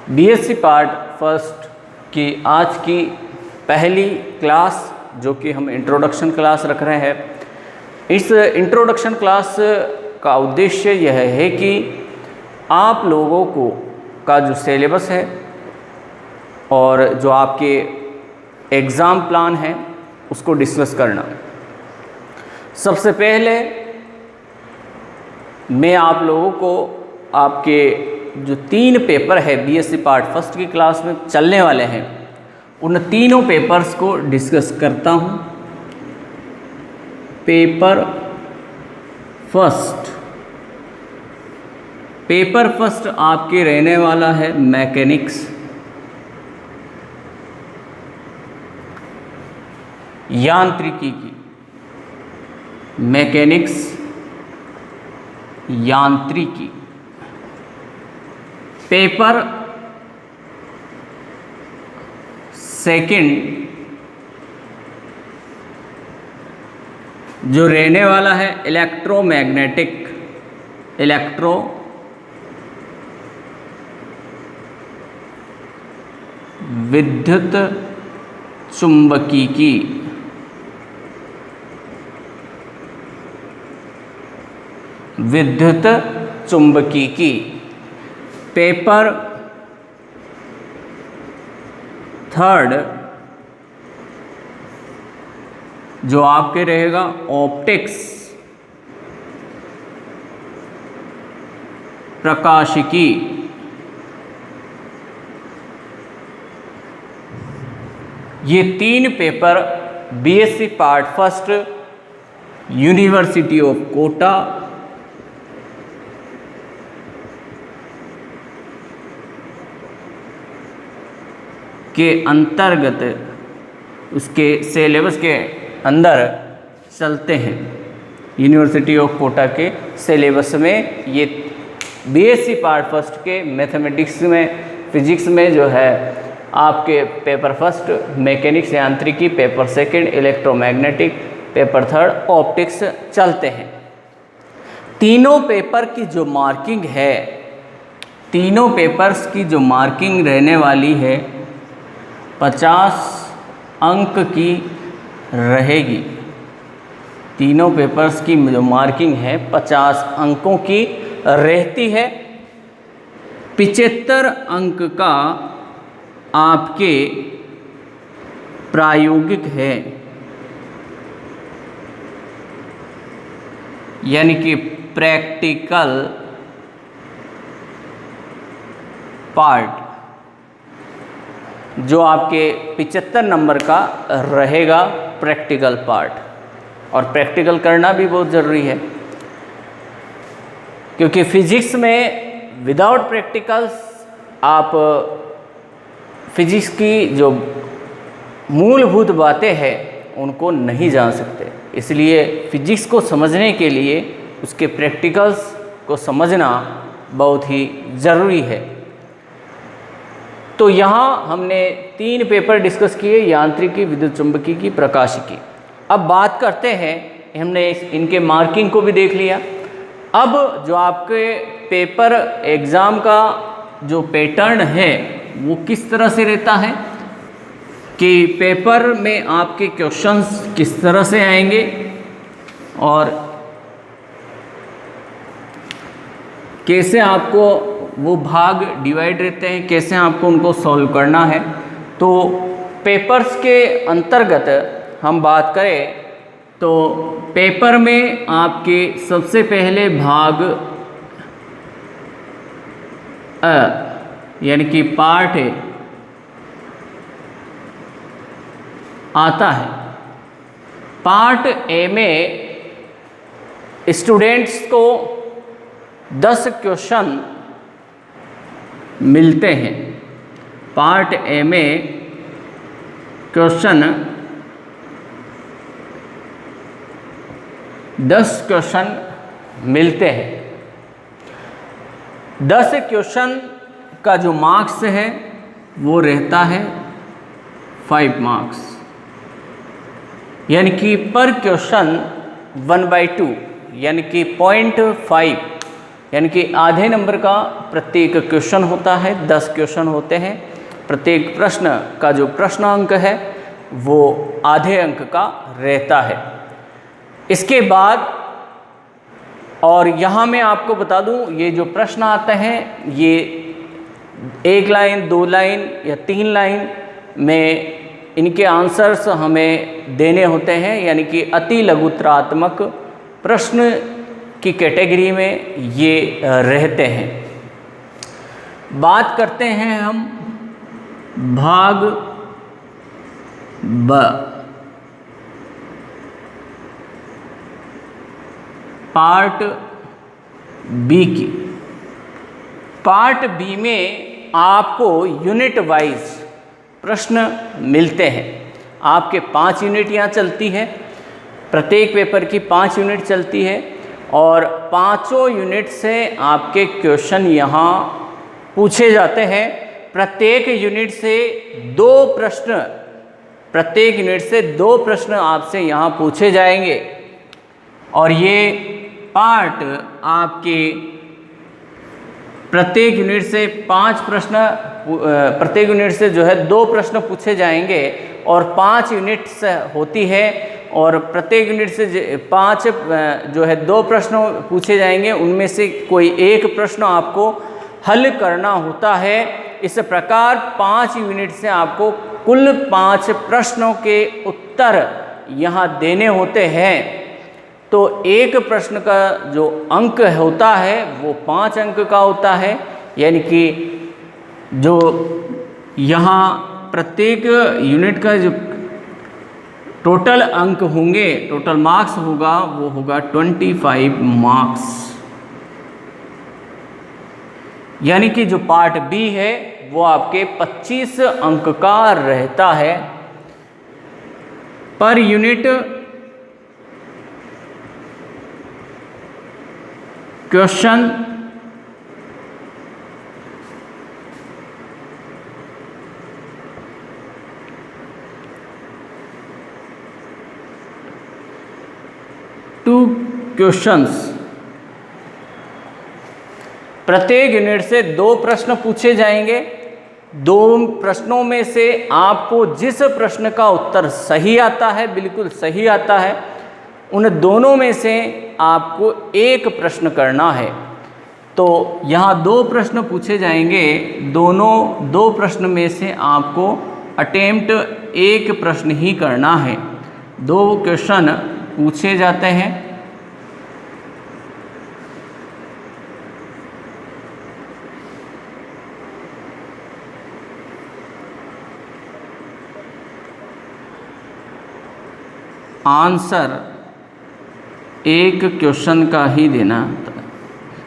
BSc part first की आज की पहली क्लास जो कि हम इंट्रोडक्शन क्लास रख रहे हैं। इस इंट्रोडक्शन क्लास का उद्देश्य यह है कि आप लोगों को का जो सिलेबस है और जो आपके एग्ज़ाम प्लान है उसको डिस्कस करना। सबसे पहले मैं आप लोगों को आपके जो 3 पेपर है बीएससी पार्ट फर्स्ट की क्लास में चलने वाले हैं उन तीनों पेपर्स को डिस्कस करता हूं। पेपर फर्स्ट आपके रहने वाला है मैकेनिक्स, यांत्रिकी की, मैकेनिक्स यांत्रिकी। पेपर सेकंड जो रहने वाला है विद्युत चुंबकीय की। पेपर थर्ड जो आपके रहेगा ऑप्टिक्स प्रकाशिकी। ये 3 paper BSc part first university of Kota के अंतर्गत उसके सिलेबस के अंदर चलते हैं। यूनिवर्सिटी ऑफ कोटा के सिलेबस में ये बीएससी पार्ट फर्स्ट के मैथमेटिक्स में, फिजिक्स में जो है आपके पेपर फर्स्ट मैकेनिक्स यांत्रिकी, paper second electromagnetic, paper third optics चलते हैं। तीनों पेपर की जो मार्किंग है, तीनों पेपर्स की जो मार्किंग रहने वाली है 50 अंक की रहेगी। तीनों पेपर्स की जो मार्किंग है 50 अंकों की रहती है। 75 अंक का आपके प्रायोगिक है, यानी कि प्रैक्टिकल पार्ट जो आपके 75 नंबर का रहेगा प्रैक्टिकल पार्ट। और प्रैक्टिकल करना भी बहुत ज़रूरी है क्योंकि फिजिक्स में विदाउट प्रैक्टिकल्स आप फिजिक्स की जो मूलभूत बातें हैं उनको नहीं जान सकते। इसलिए फिजिक्स को समझने के लिए उसके प्रैक्टिकल्स को समझना बहुत ही ज़रूरी है। तो यहाँ हमने 3 पेपर डिस्कस किए, यांत्रिकी, विद्युत चुंबकीय की, प्रकाशिकी। अब बात करते हैं, हमने इनके मार्किंग को भी देख लिया। अब जो आपके पेपर एग्ज़ाम का जो पैटर्न है वो किस तरह से रहता है कि पेपर में आपके क्वेश्चंस किस तरह से आएंगे और कैसे आपको वो भाग डिवाइड रहते हैं, कैसे आपको उनको सॉल्व करना है। तो पेपर्स के अंतर्गत हम बात करें तो पेपर में आपके सबसे पहले भाग यानी कि पार्ट ए आता है। पार्ट ए में स्टूडेंट्स को 10 क्वेश्चन मिलते हैं। पार्ट ए में क्वेश्चन 10 क्वेश्चन मिलते हैं। 10 क्वेश्चन का जो मार्क्स है वो रहता है 5 मार्क्स, यानी कि पर क्वेश्चन 1/2 यानी कि 0.5 यानी कि आधे नंबर का प्रत्येक क्वेश्चन होता है, 10 क्वेश्चन होते हैं। प्रत्येक प्रश्न का जो प्रश्नांक है वो आधे अंक का रहता है। इसके बाद और यहाँ मैं आपको बता दूँ, ये जो प्रश्न आते हैं ये 1 लाइन, 2 लाइन या 3 लाइन में इनके आंसर्स हमें देने होते हैं, यानी कि अति लघुतरात्मक प्रश्न की कैटेगरी में ये रहते हैं। बात करते हैं हम भाग ब, पार्ट बी की। पार्ट बी में आपको यूनिट वाइज प्रश्न मिलते हैं। आपके 5 यूनिट यहाँ चलती है, प्रत्येक पेपर की 5 यूनिट चलती है और पाँचों यूनिट से आपके क्वेश्चन यहाँ पूछे जाते हैं। प्रत्येक यूनिट से 2 प्रश्न, प्रत्येक यूनिट से 2 प्रश्न आपसे यहाँ पूछे जाएंगे और ये पार्ट आपके प्रत्येक यूनिट से 5 प्रश्न, प्रत्येक यूनिट से जो है 2 प्रश्न पूछे जाएंगे और 5 यूनिट से होती है और प्रत्येक यूनिट से 5 जो है 2 प्रश्न पूछे जाएंगे, उनमें से कोई एक प्रश्न आपको हल करना होता है। इस प्रकार 5 यूनिट से आपको कुल 5 प्रश्नों के उत्तर यहाँ देने होते हैं। तो एक प्रश्न का जो अंक होता है वो 5 अंक का होता है, यानी कि जो यहाँ प्रत्येक यूनिट का जो टोटल अंक होंगे, टोटल मार्क्स होगा वो होगा 25 मार्क्स। यानी कि जो पार्ट बी है वो आपके 25 अंक का रहता है। Per unit question two questions, प्रत्येक यूनिट से 2 प्रश्न पूछे जाएंगे। 2 प्रश्नों में से आपको जिस प्रश्न का उत्तर सही आता है, बिल्कुल सही आता है, उन दोनों में से आपको एक प्रश्न करना है। तो यहाँ 2 प्रश्न पूछे जाएंगे, दोनों 2 प्रश्न में से आपको अटेम्प्ट एक प्रश्न ही करना है। 2 क्वेश्चन पूछे जाते हैं। आंसर एक क्वेश्चन का ही देना होता है,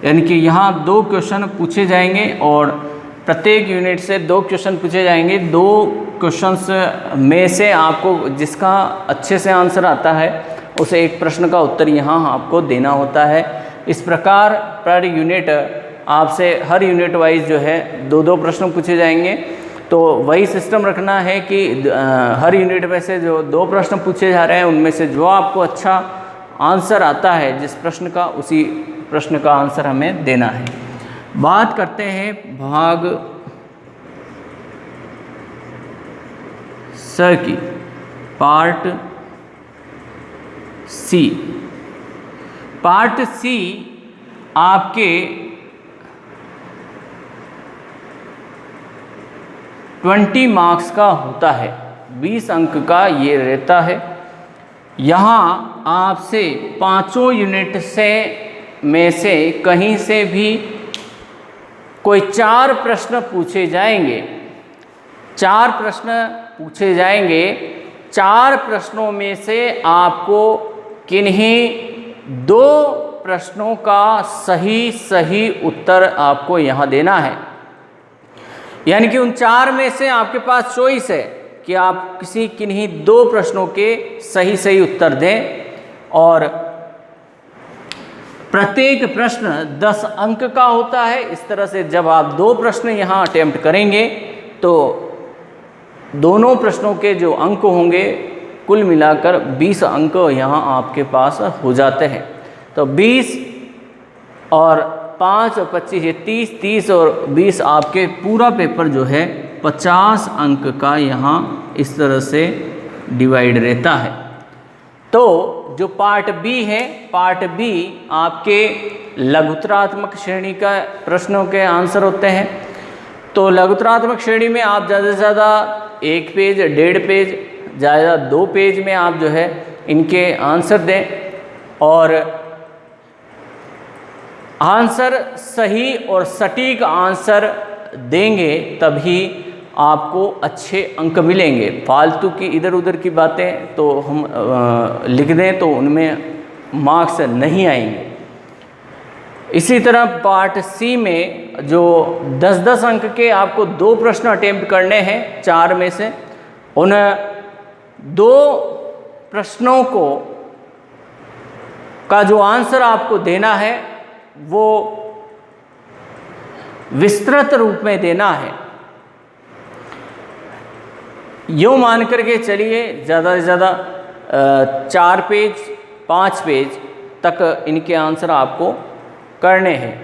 यानी कि यहाँ 2 क्वेश्चन पूछे जाएंगे और प्रत्येक यूनिट से 2 क्वेश्चन पूछे जाएंगे। 2 क्वेश्चंस में से आपको जिसका अच्छे से आंसर आता है उसे एक प्रश्न का उत्तर यहाँ आपको देना होता है। इस प्रकार पर यूनिट आपसे हर यूनिट वाइज जो है 2-2 प्रश्न पूछे जाएंगे। तो वही सिस्टम रखना है कि हर यूनिट में से जो 2 प्रश्न पूछे जा रहे हैं उनमें से जो आपको अच्छा आंसर आता है जिस प्रश्न का, उसी प्रश्न का आंसर हमें देना है। बात करते हैं भाग स की, पार्ट सी। पार्ट सी आपके 20 मार्क्स का होता है, 20 अंक का ये रहता है। यहाँ आपसे 5 यूनिट से में से कहीं से भी कोई 4 प्रश्न पूछे जाएंगे। 4 प्रश्न पूछे जाएंगे। 4 प्रश्नों में से आपको किन्हीं 2 प्रश्नों का सही उत्तर आपको यहाँ देना है। यानी कि उन 4 में से आपके पास चॉइस है कि आप किन्हीं 2 प्रश्नों के सही उत्तर दें और प्रत्येक प्रश्न 10 अंक का होता है। इस तरह से जब आप 2 प्रश्न यहाँ अटेम्प्ट करेंगे तो दोनों प्रश्नों के जो अंक होंगे कुल मिलाकर 20 अंक यहाँ आपके पास हो जाते हैं। तो 20 और 5 और 25 ये 30 और 20 आपके पूरा पेपर जो है 50 अंक का यहाँ इस तरह से डिवाइड रहता है। तो जो पार्ट बी है, पार्ट बी आपके लघुत्तरात्मक श्रेणी का प्रश्नों के आंसर होते हैं। तो लघुत्तरात्मक श्रेणी में आप ज़्यादा से ज़्यादा 1 पेज, 1.5 पेज, ज़्यादा 2 पेज में आप जो है इनके आंसर दें, और आंसर सही और सटीक आंसर देंगे तभी आपको अच्छे अंक मिलेंगे। फालतू की इधर उधर की बातें तो हम लिख दें तो उनमें मार्क्स नहीं आएंगे। इसी तरह पार्ट सी में जो 10-10 अंक के आपको 2 प्रश्न अटेम्प्ट करने हैं 4 में से, उन 2 प्रश्नों को का जो आंसर आपको देना है वो विस्तृत रूप में देना है। यूँ मान करके चलिए ज़्यादा से ज़्यादा 4 पेज 5 पेज तक इनके आंसर आपको करने हैं।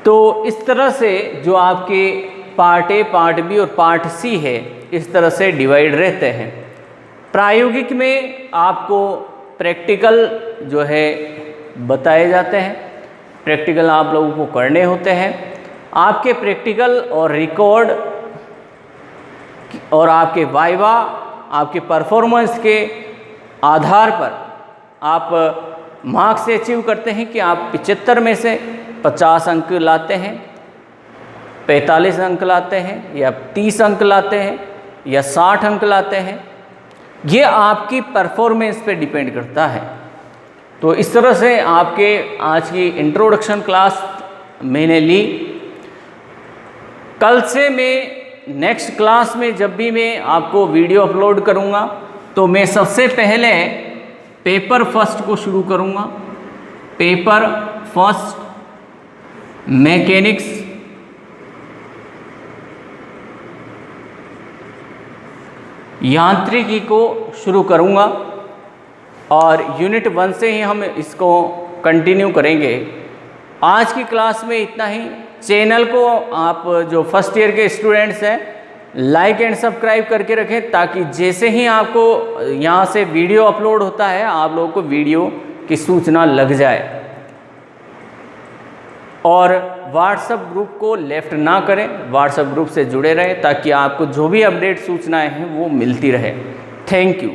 तो इस तरह से जो आपके पार्ट ए, पार्ट बी और पार्ट सी है इस तरह से डिवाइड रहते हैं। प्रायोगिक में आपको प्रैक्टिकल जो है बताए जाते हैं, प्रैक्टिकल आप लोगों को करने होते हैं। आपके प्रैक्टिकल और रिकॉर्ड और आपके वाइवा, आपके परफॉर्मेंस के आधार पर आप मार्क्स से अचीव करते हैं कि आप 75 में से 50 अंक लाते हैं, 45 अंक लाते हैं, या 30 अंक लाते हैं, या 60 अंक लाते हैं। ये आपकी परफॉर्मेंस पे डिपेंड करता है। तो इस तरह से आपके आज की इंट्रोडक्शन क्लास मैंने ली। कल से मैं नेक्स्ट क्लास में जब भी मैं आपको वीडियो अपलोड करूँगा तो मैं सबसे पहले पेपर फर्स्ट को शुरू करूँगा। पेपर फर्स्ट मैकेनिक्स, यांत्रिकी को शुरू करूँगा, और यूनिट 1 से ही हम इसको कंटिन्यू करेंगे। आज की क्लास में इतना ही। चैनल को आप जो फर्स्ट ईयर के स्टूडेंट्स हैं लाइक एंड सब्सक्राइब करके रखें, ताकि जैसे ही आपको यहाँ से वीडियो अपलोड होता है आप लोगों को वीडियो की सूचना लग जाए। और व्हाट्सएप ग्रुप को लेफ्ट ना करें, व्हाट्सएप ग्रुप से जुड़े रहें ताकि आपको जो भी अपडेट सूचनाएं हैं वो मिलती रहे। Thank you.